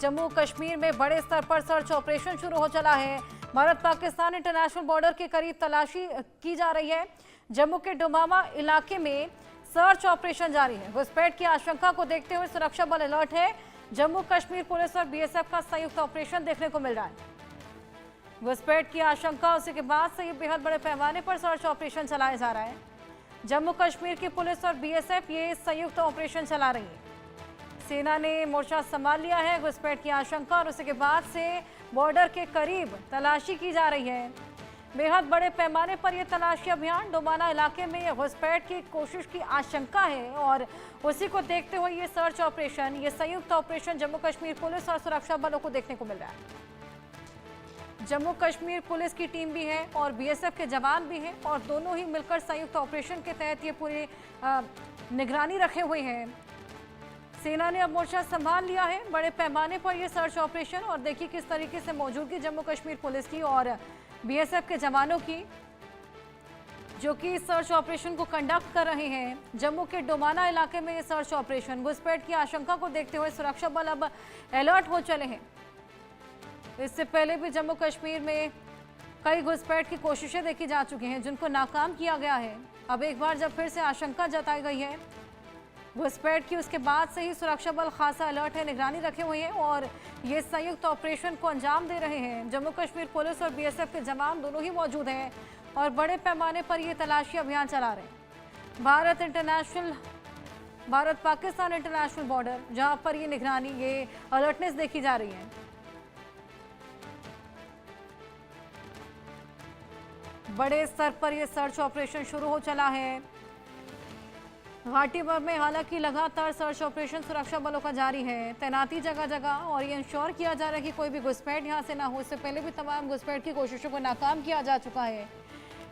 जम्मू कश्मीर में बड़े स्तर पर सर्च ऑपरेशन शुरू हो चला है। भारत पाकिस्तान इंटरनेशनल बॉर्डर के करीब तलाशी की जा रही है। जम्मू के डोमामा इलाके में सर्च ऑपरेशन जारी है। घुसपैठ की आशंका को देखते हुए सुरक्षा बल अलर्ट है। जम्मू कश्मीर पुलिस और बीएसएफ का संयुक्त ऑपरेशन देखने को मिल रहा है। घुसपैठ की आशंका उसी के बाद से बेहद बड़े पैमाने पर सर्च ऑपरेशन चलाया जा रहा है। जम्मू कश्मीर की पुलिस और बीएसएफ ये संयुक्त ऑपरेशन चला रही है। सेना ने मोर्चा संभाल लिया है। घुसपैठ की आशंका और उसके बाद से बॉर्डर के करीब तलाशी की जा रही है। बेहद बड़े पैमाने पर यह तलाशी अभियान डोमाना इलाके में यह घुसपैठ की कोशिश की आशंका है और उसी को देखते हुए ये सर्च ऑपरेशन, ये संयुक्त ऑपरेशन जम्मू कश्मीर पुलिस और सुरक्षा बलों को देखने को मिल रहा है। जम्मू कश्मीर पुलिस की टीम भी है और बीएसएफ के जवान भी हैं और दोनों ही मिलकर संयुक्त ऑपरेशन के तहत ये पूरी निगरानी रखे हुए हैं। सेना ने अब मोर्चा संभाल लिया है। बड़े पैमाने पर यह सर्च ऑपरेशन और देखिए किस तरीके से मौजूदगी जम्मू कश्मीर पुलिस की और बीएसएफ के जवानों की, जो कि इस सर्च ऑपरेशन को कंडक्ट कर रहे हैं। जम्मू के डोमाना इलाके में यह सर्च ऑपरेशन, घुसपैठ की आशंका को देखते हुए सुरक्षा बल अब अलर्ट हो चले हैं। इससे पहले भी जम्मू कश्मीर में कई घुसपैठ की कोशिशें देखी जा चुकी हैं जिनको नाकाम किया गया है। अब एक बार जब फिर से आशंका जताई गई है घुसपैठ की, उसके बाद से ही सुरक्षा बल खासा अलर्ट है, निगरानी रखे हुए हैं और ये संयुक्त ऑपरेशन को अंजाम दे रहे हैं। जम्मू कश्मीर पुलिस और बीएसएफ के जवान दोनों ही मौजूद हैं और बड़े पैमाने पर ये तलाशी अभियान चला रहे हैं। भारत पाकिस्तान इंटरनेशनल बॉर्डर, जहां पर ये निगरानी, ये अलर्टनेस देखी जा रही है। बड़े स्तर पर यह सर्च ऑपरेशन शुरू हो चला है। घाटी भर में हालांकि लगातार सर्च ऑपरेशन सुरक्षा बलों का जारी है। तैनाती जगह जगह और ये इंश्योर किया जा रहा है कि कोई भी घुसपैठ यहां से ना हो। इससे पहले भी तमाम घुसपैठ की कोशिशों को नाकाम किया जा चुका है।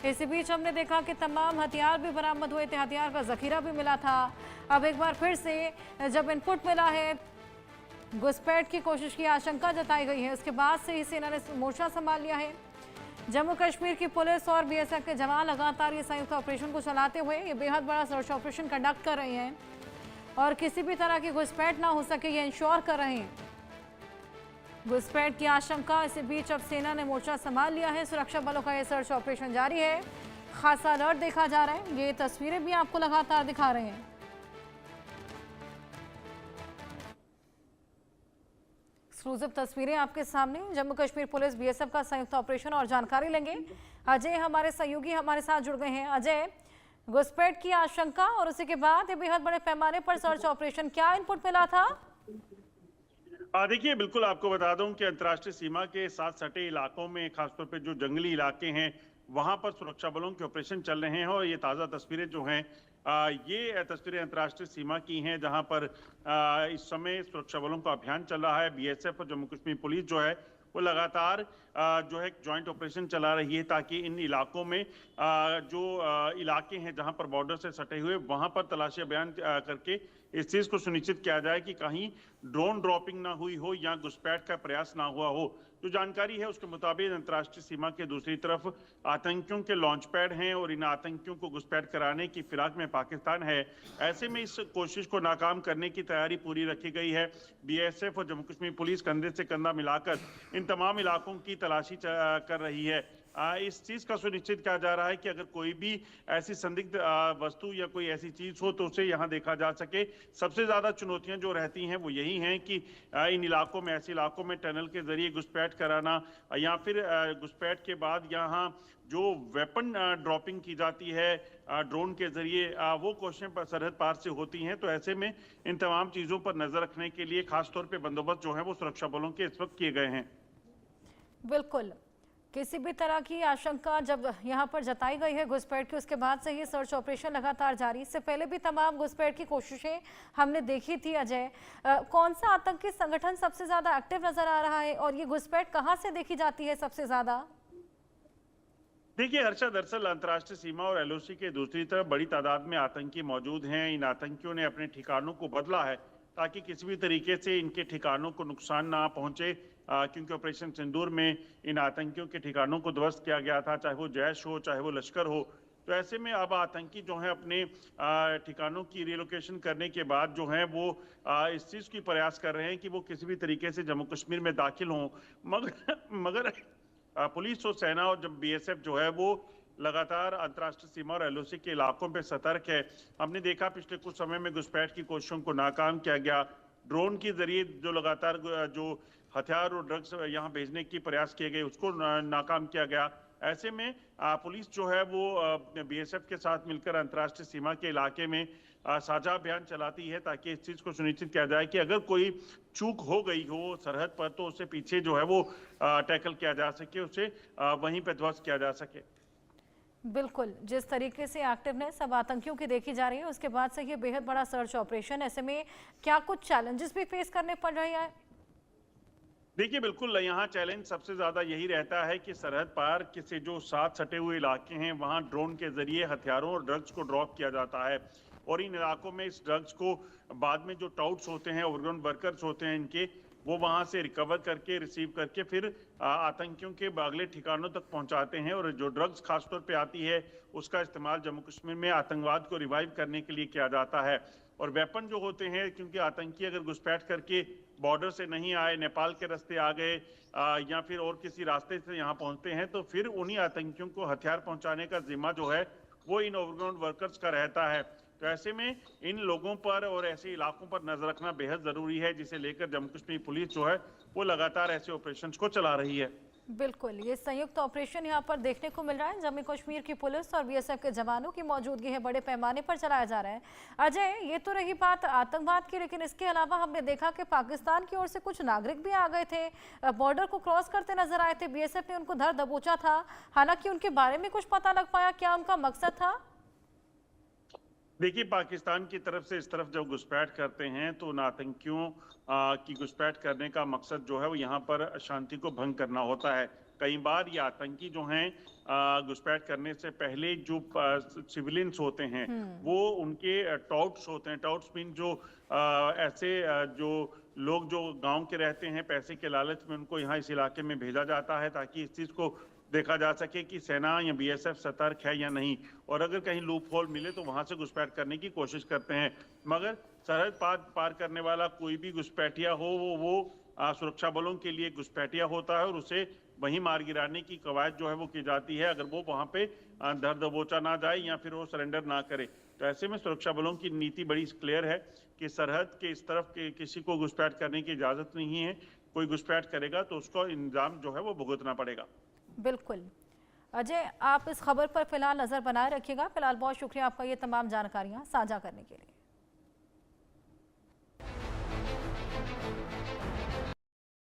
इसी बीच हमने देखा कि तमाम हथियार भी बरामद हुए थे, हथियार का जखीरा भी मिला था। अब एक बार फिर से जब इनपुट मिला है, घुसपैठ की कोशिश की आशंका जताई गई है, उसके बाद से ही सेना ने मोर्चा संभाल लिया है। जम्मू कश्मीर की पुलिस और बीएसएफ के जवान लगातार ये संयुक्त ऑपरेशन को चलाते हुए ये बेहद बड़ा सर्च ऑपरेशन कंडक्ट कर रहे हैं और किसी भी तरह की घुसपैठ ना हो सके ये इंश्योर कर रहे हैं। घुसपैठ की आशंका, इसी बीच अब सेना ने मोर्चा संभाल लिया है। सुरक्षा बलों का ये सर्च ऑपरेशन जारी है। खासा अलर्ट देखा जा रहा है। ये तस्वीरें भी आपको लगातार दिखा रहे हैं। एक्सक्लूसिव तस्वीरें आपके सामने। जम्मू कश्मीर पुलिस बीएसएफ का संयुक्त ऑपरेशन और जानकारी लेंगे। अजय हमारे सहयोगी हमारे साथ जुड़ गए हैं। अजय, घुसपैठ की आशंका और उसी के बाद ये बेहद बड़े पैमाने पर सर्च ऑपरेशन, क्या इनपुट मिला था? देखिए, बिल्कुल आपको बता दूं कि अंतर्राष्ट्रीय सीमा के साथ सटे इलाकों में, खासतौर पे जो जंगली इलाके हैं, वहां पर सुरक्षा बलों के ऑपरेशन चल रहे हैं। और ये ताज़ा तस्वीरें जो हैं, ये तस्वीरें अंतर्राष्ट्रीय सीमा की हैं, जहां पर इस समय सुरक्षा बलों का अभियान चल रहा है। बीएसएफ और जम्मू कश्मीर पुलिस जो है वो लगातार जो है जॉइंट ऑपरेशन चला रही है ताकि इन इलाकों में जो इलाके हैं जहां पर बॉर्डर से सटे हुए, वहां पर तलाशी अभियान करके इस चीज को सुनिश्चित किया जाए कि कहीं ड्रोन ड्रॉपिंग ना हुई हो या घुसपैठ का प्रयास ना हुआ हो। जो जानकारी है उसके मुताबिक अंतर्राष्ट्रीय सीमा के दूसरी तरफ आतंकियों के लॉन्च पैड हैं और इन आतंकियों को घुसपैठ कराने की फिराक में पाकिस्तान है। ऐसे में इस कोशिश को नाकाम करने की तैयारी पूरी रखी गई है। बीएसएफ और जम्मू कश्मीर पुलिस कंधे से कंधा मिलाकर इन तमाम इलाकों की तलाशी कर रही है। इस चीज का सुनिश्चित किया जा रहा है कि अगर कोई भी ऐसी संदिग्ध वस्तु या कोई ऐसी चीज हो तो उसे यहाँ देखा जा सके। सबसे ज्यादा चुनौतियां जो रहती हैं वो यही हैं कि इन इलाकों में, ऐसे इलाकों में टनल के जरिए घुसपैठ कराना या फिर घुसपैठ के बाद यहाँ जो वेपन ड्रॉपिंग की जाती है ड्रोन के जरिए, वो कोशिशें सरहद पार से होती हैं। तो ऐसे में इन तमाम चीजों पर नजर रखने के लिए खासतौर पर बंदोबस्त जो है वो सुरक्षा बलों के इस वक्त किए गए हैं। बिल्कुल, किसी भी तरह की आशंका जब यहाँ पर जताई गई है घुसपैठ की, उसके बाद से ही सर्च ऑपरेशन लगातार जारी। इससे पहले भी तमाम घुसपैठ की कोशिशें हमने देखी थी। अजय, कौन सा आतंकी संगठन सबसे ज्यादा एक्टिव नजर आ रहा है और ये घुसपैठ कहाँ से देखी जाती है सबसे ज्यादा? देखिए हर्षा, दरअसल अंतर्राष्ट्रीय सीमा और एलओसी के दूसरी तरफ बड़ी तादाद में आतंकी मौजूद हैं। इन आतंकियों ने अपने ठिकानों को बदला है ताकि किसी भी तरीके से इनके ठिकानों को नुकसान ना पहुंचे, क्योंकि ऑपरेशन सिंदूर में इन आतंकियों के ठिकानों को ध्वस्त किया गया था, चाहे वो जैश हो चाहे वो लश्कर हो। तो ऐसे में अब आतंकी जो है अपने ठिकानों की रिलोकेशन करने के बाद जो है वो इस चीज की प्रयास कर रहे हैं कि वो किसी भी तरीके से जम्मू कश्मीर में दाखिल हों, मगर पुलिस और सेना और जब बीएसएफ जो है वो लगातार अंतर्राष्ट्रीय सीमा और एलओसी के इलाकों पे सतर्क है। हमने देखा पिछले कुछ समय में घुसपैठ की कोशिशों को नाकाम किया गया। ड्रोन के जरिए जो लगातार जो हथियार और ड्रग्स यहाँ भेजने की प्रयास किए गए उसको नाकाम किया गया। ऐसे में पुलिस जो है वो बीएसएफ के साथ मिलकर अंतर्राष्ट्रीय सीमा के इलाके में साझा अभियान चलाती है ताकि इस चीज को सुनिश्चित किया जाए कि अगर कोई चूक हो गई हो सरहद पर तो उसे पीछे जो है वो टैकल किया जा सके, उसे वहीं पे ध्वस्त किया जा सके। बिल्कुल, जिस तरीके से एक्टिवनेस अब आतंकियों की देखी जा रही है उसके बाद से ये बेहद बड़ा सर्च ऑपरेशन, ऐसे में क्या कुछ चैलेंजेस भी फेस करने पड़ रहे हैं? देखिए बिल्कुल यहाँ चैलेंज सबसे ज्यादा यही रहता है कि सरहद पार के से जो साथ सटे हुए इलाके हैं वहां ड्रोन के जरिए हथियारों और ड्रग्स को ड्रॉप किया जाता है और इन इलाकों में इस ड्रग्स को बाद में जो टाउट्स होते हैं, ओवरग्राउंड वर्कर्स होते हैं इनके, वो वहां से रिकवर करके रिसीव करके फिर आतंकियों के अगले ठिकानों तक पहुंचाते हैं। और जो ड्रग्स खासतौर पे आती है उसका इस्तेमाल जम्मू कश्मीर में आतंकवाद को रिवाइव करने के लिए किया जाता है। और वेपन जो होते हैं, क्योंकि आतंकी अगर घुसपैठ करके बॉर्डर से नहीं आए, नेपाल के रास्ते आ गए या फिर और किसी रास्ते से यहाँ पहुंचते हैं तो फिर उन्हीं आतंकियों को हथियार पहुंचाने का जिम्मा जो है वो इन ओवरग्राउंड वर्कर्स का रहता है। तो ऐसे में इन लोगों पर और ऐसे इलाकों पर नजर रखना बेहद जरूरी है, जिसे लेकर जम्मू कश्मीर पुलिस जो है वो लगातार ऐसे ऑपरेशंस को चला रही है। बिल्कुल, ये संयुक्त ऑपरेशन यहाँ पर देखने को मिल रहा है। जम्मू कश्मीर की पुलिस और बीएसएफ के जवानों की मौजूदगी है, बड़े पैमाने पर चलाया जा रहा है। अजय, ये तो रही बात आतंकवाद की, लेकिन इसके अलावा हमने देखा कि पाकिस्तान की ओर से कुछ नागरिक भी आ गए थे, बॉर्डर को क्रॉस करते नजर आए थे। बीएसएफ ने उनको धर दबोचा था, हालांकि उनके बारे में कुछ पता लग पाया, क्या उनका मकसद था? देखिए पाकिस्तान की तरफ से इस तरफ जब घुसपैठ करते हैं तो उन आतंकियों की घुसपैठ करने का मकसद जो है वो यहाँ पर शांति को भंग करना होता है। कई बार ये आतंकी जो हैं घुसपैठ करने से पहले जो सिविलियंस होते हैं वो उनके टाउट्स होते हैं। टाउट्स मीन जो ऐसे जो लोग जो गांव के रहते हैं, पैसे के लालच में उनको यहाँ इस इलाके में भेजा जाता है ताकि इस चीज को देखा जा सके कि सेना या बीएसएफ सतर्क है या नहीं, और अगर कहीं लूप होल मिले तो वहां से घुसपैठ करने की कोशिश करते हैं। मगर सरहद पार करने वाला कोई भी घुसपैठिया हो वो सुरक्षा बलों के लिए घुसपैठिया होता है और उसे वहीं मार गिराने की कवायद जो है वो की जाती है, अगर वो वहां पे धर दबोचा ना जाए या फिर वो सरेंडर ना करे। तो ऐसे में सुरक्षा बलों की नीति बड़ी क्लियर है कि सरहद के इस तरफ के किसी को घुसपैठ करने की इजाजत नहीं है। कोई घुसपैठ करेगा तो उसको इंजाम जो है वो भुगतना पड़ेगा। बिल्कुल अजय, आप इस खबर पर फिलहाल नजर बनाए रखिएगा। फिलहाल बहुत शुक्रिया आपका ये तमाम जानकारियां साझा करने के लिए।